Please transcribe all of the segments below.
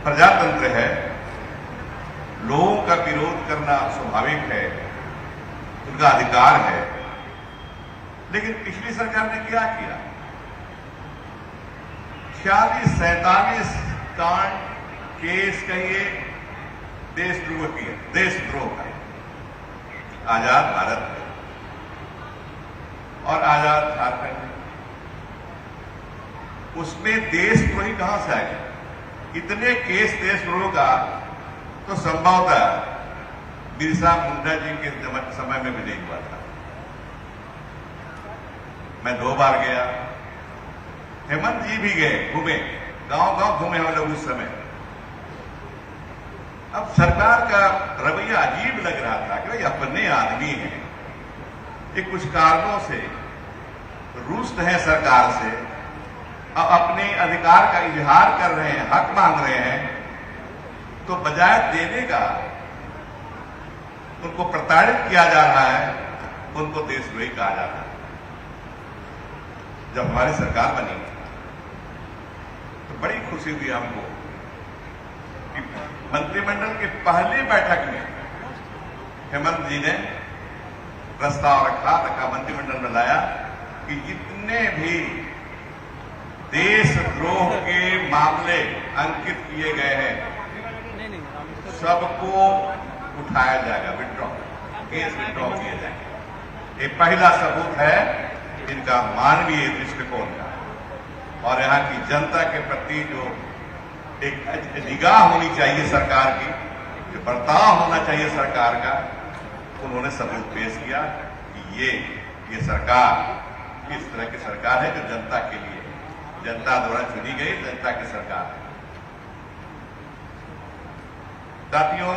प्रजातंत्र है, लोगों का विरोध करना स्वाभाविक है, उनका अधिकार है। लेकिन पिछली सरकार ने क्या किया? 46-47 कांड केस कहिए देशद्रोह का आजाद भारत में और आजाद झारखंड में, उसमें देशद्रोही कहां से आए? इतने केस देशद्रोह का तो संभवतः बिरसा मुंडा जी के समय में भी नहीं हुआ था। मैं 2 बार गया, हेमंत जी भी गए, घूमे, गांव-गांव घूमे हम लोग उस समय। अब सरकार का रवैया अजीब लग रहा था कि भाई अपने आदमी हैं, ये कुछ कारणों से रुष्ट है सरकार से, अब अपने अधिकार का इजहार कर रहे हैं, हक मांग रहे हैं, तो बजाय देने का उनको प्रताड़ित किया जा रहा है, उनको देशद्रोही कहा जा रहा है। जब हमारी सरकार बनी तो बड़ी खुशी हुई हमको कि मंत्रिमंडल की पहली बैठक में हेमंत जी ने प्रस्ताव रखा, मंत्रिमंडल में लाया कि जितने भी देशद्रोह के मामले अंकित किए गए हैं सबको उठाया जाएगा, केस विड्रॉ किए जाएंगे। ये पहला सबूत है इनका मानवीय दृष्टिकोण का और यहाँ की जनता के प्रति जो एक निगाह होनी चाहिए सरकार की, जो बर्ताव होना चाहिए सरकार का, उन्होंने सबूत पेश किया कि ये सरकार इस तरह की सरकार है जो जनता के लिए, जनता द्वारा चुनी गई जनता की सरकार है। साथियों,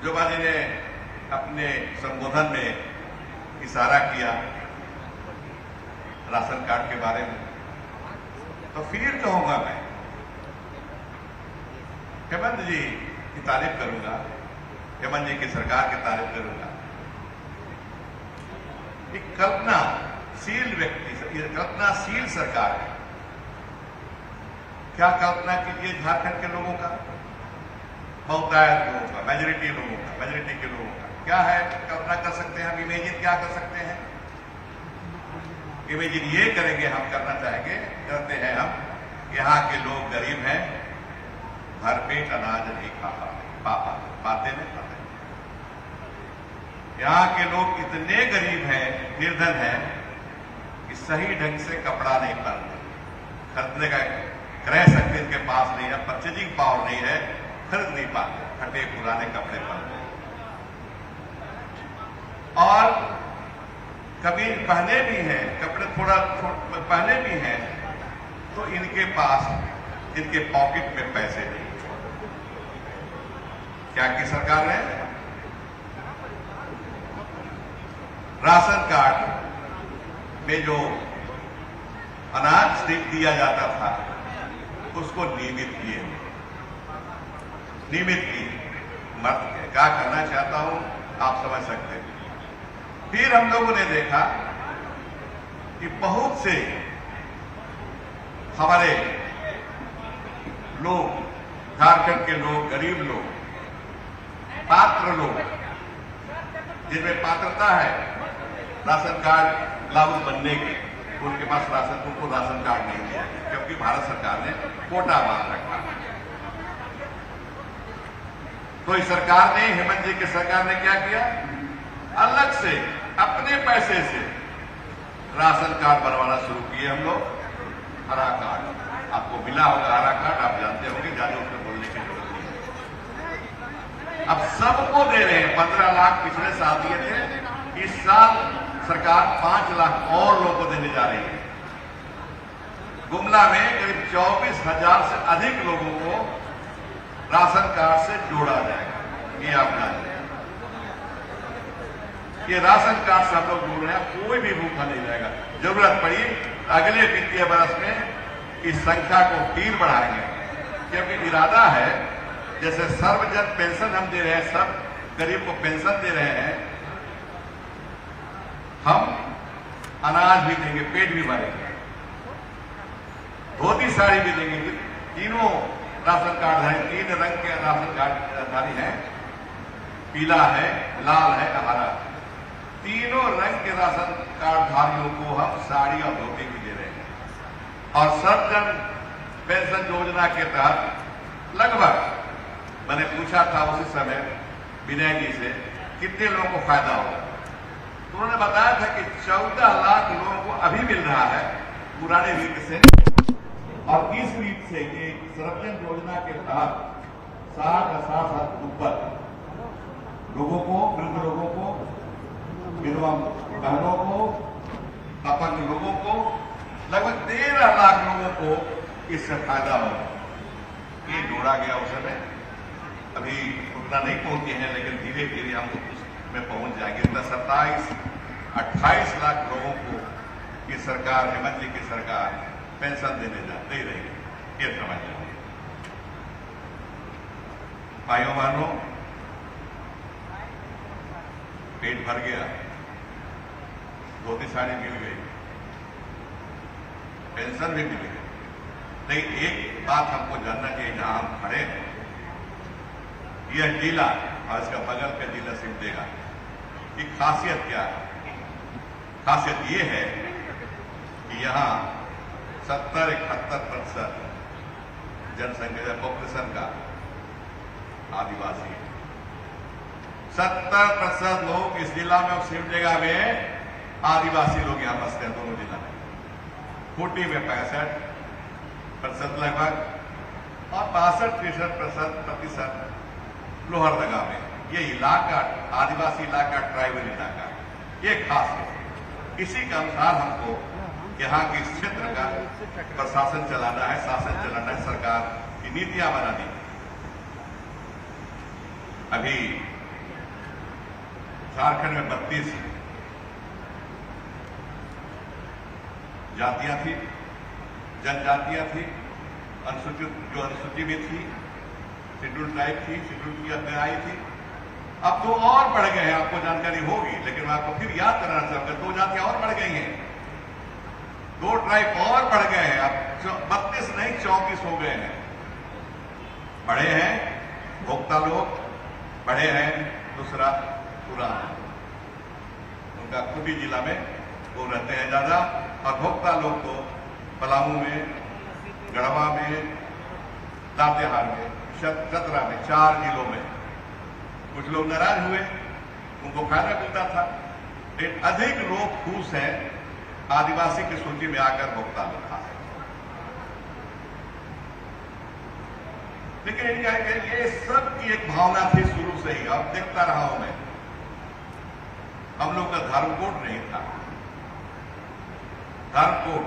जोबा जी ने अपने संबोधन में इशारा किया राशन कार्ड के बारे में, तो फिर कहूंगा मैं हेमंत जी की तारीफ करूंगा, हेमंत जी की सरकार की तारीफ करूंगा। एक कल्पनाशील व्यक्ति, कल्पनाशील सरकार है। क्या कल्पना कीजिए झारखंड के लोगों का, बहुतायत लोगों का, मेजोरिटी लोगों का, मेजोरिटी के लोगों का क्या है, कल्पना कर सकते हैं हम, इमेजिन क्या कर सकते हैं? इमेजिन ये करेंगे, हम करना चाहेंगे, करते हैं हम, यहाँ के लोग गरीब हैं, भरपेट अनाज नहीं पाते नहीं पाते। यहाँ के लोग इतने गरीब हैं, निर्धन हैं कि सही ढंग से कपड़ा नहीं पहनते, खरीदने का क्रय शक्ति इनके पास नहीं है, परचेजिंग पावर नहीं है, खरीद नहीं पाते, फटे पुराने कपड़े पहनते और कभी पहने भी हैं कपड़े, थोड़ा पहने भी हैं तो इनके पास, इनके पॉकेट में पैसे नहीं। क्या की सरकार ने राशन कार्ड में जो अनाज दिया जाता था उसको नियमित किए, मत क्या करना चाहता हूं आप समझ सकते हैं। फिर हम लोगों ने देखा कि बहुत से हमारे लोग, झारखंड के लोग, गरीब लोग, पात्र लोग, जिनमें पात्रता है राशन कार्ड लागू बनने की, उनके पास उनको राशन कार्ड नहीं दिया, क्योंकि भारत सरकार ने कोटा बांध रखा। तो इस सरकार ने, हेमंत जी की सरकार ने क्या किया? अलग से अपने पैसे से राशन कार्ड बनवाना शुरू किए हम लोग। हरा कार्ड आपको मिला होगा, हरा कार्ड आप जानते होंगे, ज्यादा उसमें बोलने की जरूरत नहीं। अब सबको दे रहे हैं। 15 लाख पिछले साल दिए थे, इस साल सरकार 5 लाख और लोगों को देने जा रही है। गुमला में करीब 24,000 से अधिक लोगों को राशन कार्ड से जोड़ा जाएगा। ये आप जानिए, ये राशन कार्ड से हम लोग जोड़ रहे हैं, कोई भी भूखा नहीं रहेगा। जरूरत पड़ी अगले वित्तीय वर्ष में इस संख्या को 3 बढ़ाएंगे, क्योंकि इरादा है जैसे सर्वजन पेंशन हम दे रहे हैं, सब गरीब को पेंशन दे रहे हैं, हम अनाज भी देंगे, पेट भी भरेंगे। साड़ी भी देंगे। तीनों राशन कार्डधारी, 3 रंग के राशन कार्डधारी हैं, पीला है, लाल है, हरा। तीनों रंग के राशन कार्डधारियों को हम साड़ी और धोती भी दे रहे हैं। और सर्वजन पेंशन योजना के तहत लगभग, मैंने पूछा था उसी समय विनय जी से, कितने लोगों को फायदा होगा, तो उन्होंने बताया था कि 14 लाख लोगों को अभी मिल रहा है पुराने रीत से, और इस रीत से ये सर्वजन योजना के तहत 60 साल ऊपर लोगों को, वृद्ध लोगों को, विधवा बहनों को, अपंग लोगों को, लगभग 13 लाख लोगों को इससे फायदा होगा। ये जोड़ा गया उस समय, अभी उतना नहीं पहुंचे हैं, लेकिन धीरे धीरे हम उसमें पहुंच जाएंगे। 27-28 लाख लोगों को ये सरकार, हेमंत जी की सरकार पेंशन दे रही है, ये समझ लेंगे। भाइयों बहनों, पेट भर गया, धोती साड़ी मिल गई, पेंशन भी मिल गई। लेकिन एक बात हमको जानना चाहिए, जहां हम खड़े हैं, यह जिला और इसका बगल का जिला सिमडेगा की खासियत क्या है? खासियत यह है कि यहां 70-71% जनसंख्या पॉपुलेशन का आदिवासी है। 70% लोग इस जिला में और सिमडेगा में आदिवासी लोग यहां बसते हैं, दोनों जिला में। खूंटी में 65% लगभग, और 62-63% लोहरदगा में। ये इलाका आदिवासी इलाका, ट्राइबल इलाका, ये खास है। इसी के अनुसार हमको यहाँ के इस क्षेत्र का प्रशासन चलाना है, शासन चलाना है, सरकार की नीतियां बनानी है। अभी झारखंड में 32 जातियां थी, जनजातियां थी, अनुसूची भी थी, शेड्यूल टाइप थी, शेड्यूल की अध्याय थी। अब 2 और बढ़ गए हैं, आपको जानकारी होगी, लेकिन मैं आपको फिर याद कराना चाहूंगा, 2 जातियां और बढ़ गई हैं, 2 ट्राइब और बढ़ गए हैं। अब 32 नहीं 34 हो गए हैं। बड़े हैं भोक्ता लोग, बड़े हैं दूसरा पुराना, उनका खूंटी जिला में वो रहते हैं ज्यादा, और भोक्ता लोग तो पलामू में, गढ़वा में, लातेहार में, चतरा में, 4 जिलों में। कुछ लोग नाराज हुए, उनको फायदा मिलता था, लेकिन अधिक लोग खुश हैं आदिवासी की सूची में आकर भोक्ता लोग खास। लेकिन इनका ये सब की एक भावना थी शुरू से ही, अब देखता रहा हूं मैं। हम लोग का धर्म कोड नहीं था। धर्म कोड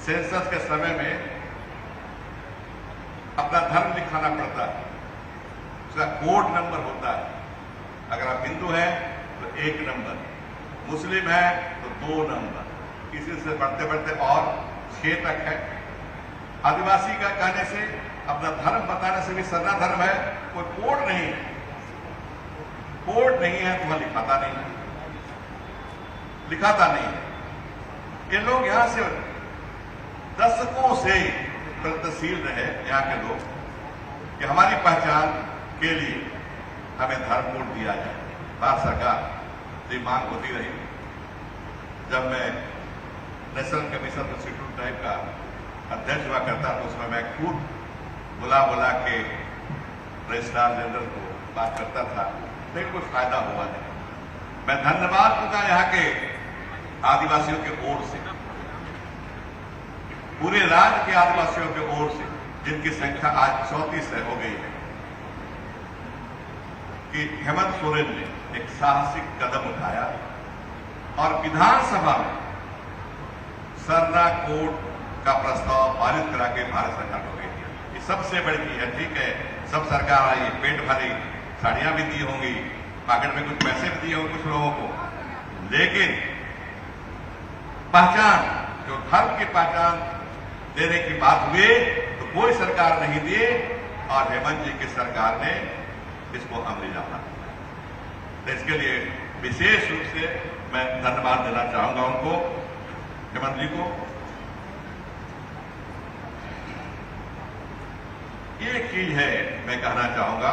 सेंसस के समय में अपना धर्म दिखाना पड़ता है, उसका कोड नंबर होता है। अगर आप हिंदू हैं तो 1 नंबर, मुस्लिम है तो 2 नंबर, इसी से बढ़ते बढ़ते और 6 तक है। आदिवासी का कहने से, अपना धर्म बताने से भी सरना धर्म है, कोई कोड नहीं है। कोड नहीं है तो वह लिखाता नहीं है। ये लोग यहां से दशकों से प्रगतिशील रहे, यहाँ के लोग, कि हमारी पहचान के लिए हमें धर्म कोड दिया जाए। भारत सरकार से मांग होती रही। जब मैं national commission for schedule tribe का अध्यक्ष हुआ करता तो उसमें मैं खुद बुला के रजिस्ट्रार जनरल को बात करता था, लेकिन कोई फायदा हुआ नहीं। मैं धन्यवाद दूंगा यहाँ के आदिवासियों के ओर से, पूरे राज्य के आदिवासियों के ओर से, जिनकी संख्या आज 34 हो गई है, कि हेमंत सोरेन ने एक साहसिक कदम उठाया और विधानसभा में सरना कोड का प्रस्ताव पारित करा के भारत सरकार को भेज दिया। ये सबसे बड़ी चीज है। ठीक है, सब सरकार आई, पेट भरी, साड़ियां भी दी होंगी, पॉकेट में कुछ पैसे भी दिए होंगे कुछ लोगों को, लेकिन पहचान, जो धर्म की पहचान देने की बात हुई तो कोई सरकार नहीं दी, और हेमंत जी की सरकार ने इसको अमली जाना। तो इसके लिए विशेष रूप से मैं धन्यवाद देना चाहूंगा उनको, हेमंत जी को। एक चीज है मैं कहना चाहूंगा।